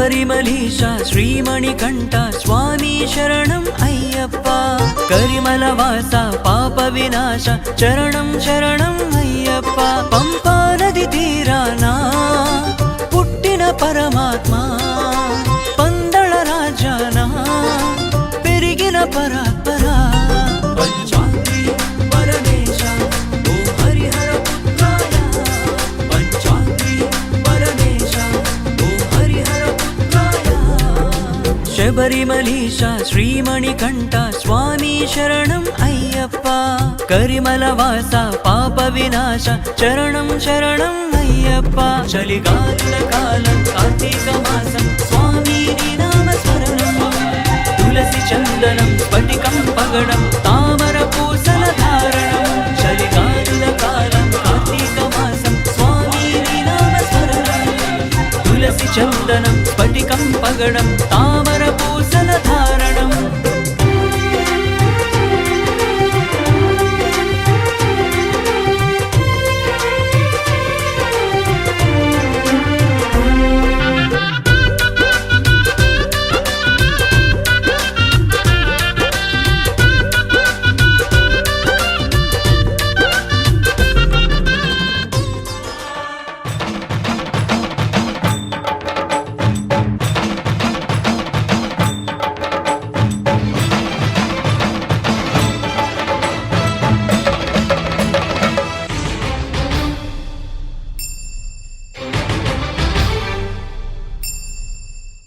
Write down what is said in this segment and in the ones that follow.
శబరిమలీశ శ్రీమణికంఠ స్వామి శరణం అయ్యప్ప కరిమలవాస పాప వినాశ చరణం శరణం అయ్యప్ప పంపా నది తీరానా పుట్టిన పరమాత్మ పందళ రాజానా పెరిగిన పరాత్పర పంచాగ్రి పరమేశ ఓ హరిహర పుత్రాయ పంచాగ్రి పరమేశ ఓ హరిహర పుత్రాయ శబరిమలీశ శ్రీమణికంఠ స్వామి శరణం అయ్యప్ప కరిమలవాస పాప వినాశ చరణం శరణం అయ్యప్ప చలిగాలుల కాలం కార్తీక మాసం స్వామి నీ నామ స్మరణం తులసి చందనం స్ఫటికం పగడం తామర పూసల ధారణం చలిగాలుల కాలం కార్తీక మాసం స్వామి నీ నామ స్మరణం తులసి చందనం స్ఫటికం పగడం తామర పూసల ధారణం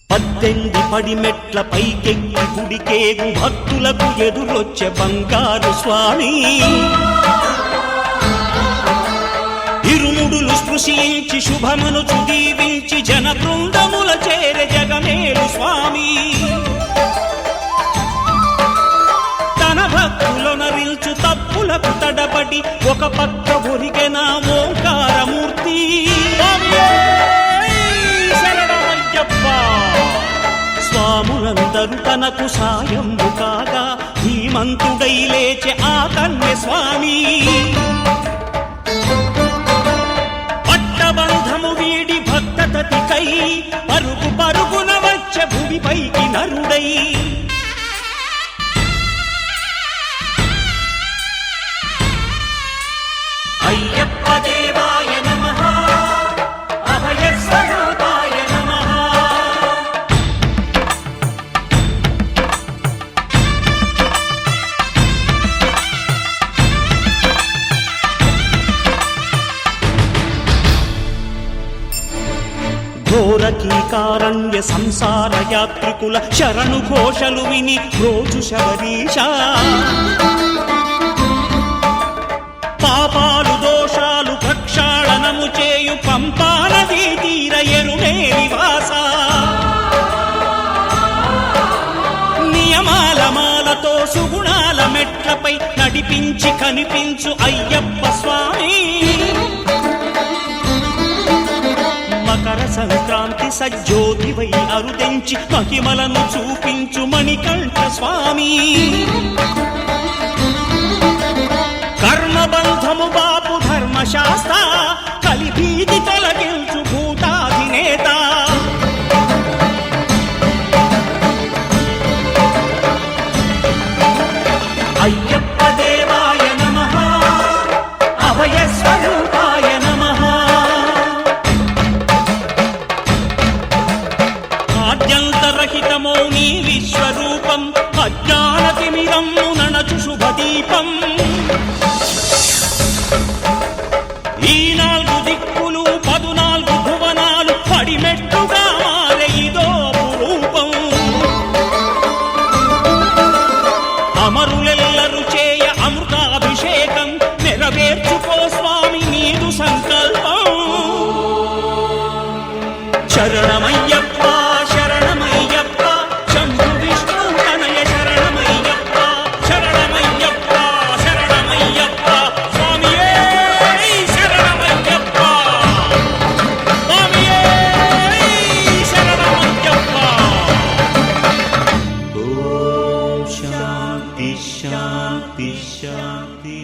పద్దెంది పడిమెట్ల పైకెక్కి గుడికేగు భక్తులకు ఎదురొచ్చే బంగారు స్వామి ఇరుముడులు స్పృశించి శుభమును చుదీవించి జన బృందముల చేరే జగమేలు స్వామి తన భక్తులొనరిల్చు తప్పులకు తడబడి ఒక పక్క ఒరిగెన ఓంకారమూర్తి స్వాములందరూ తనకు సాయము కాగా ధీమంతుడై లేచే ఆ కన్య స్వామి పట్టబంధము వీడి భక్తతతికై పరుగు పరుగున వచ్చే భూమిపైకి నరుడై అయ్యప్ప దేవాయ నమః అభయ స్వరూపాయ నమః ఘోరకీకారణ్య సంసార యాత్రికుల శరణు ఘోషలు విని రోజు శబరీశ పాపాలు దోషాలు ప్రక్షాళనము చేయు పంపా నదీ తీర ఎరుమే నివాస నియమాల మాలతో సుగుణాల మెట్లపై నడిపించి కనిపించు అయ్యప్ప స్వామి మకర సంక్రాంతి సజ్జోతివై అరుదెంచి మహిమలను చూపించు మణికంఠ స్వామి కర్మబంధము బాపు ధర్మశాస్త్ర కలిభీతి తొలగించు భూతాధినేత అయ్యప్ప దేవాయ నమః అభయ స్వరూపాయ నమః ఆద్యంతరహితమో నీ విశ్వరూపం అజ్ఞానతిమిరము నణచు శుభదీపం ఈ 4 దిక్కులు 14 భువనాలు పడిమెట్టుగా మారే ఇదో రూపం అమరులెల్లరు చేయ అమృతాభిషేకం నెరవేర్చుకో స్వామి నీదు సంకల్పం శరణమయ్యప్ప శరణమయ్యప్ప శంభు విష్ణు తనయ శరణమయ్యప్ప శరణమయ్యప్ప శరణమయ్యప్ప స్వామియే శరణమయ్యప్ప స్వామియే శరణమయ్యప్ప ఓం శాంతి శాంతి శాంతి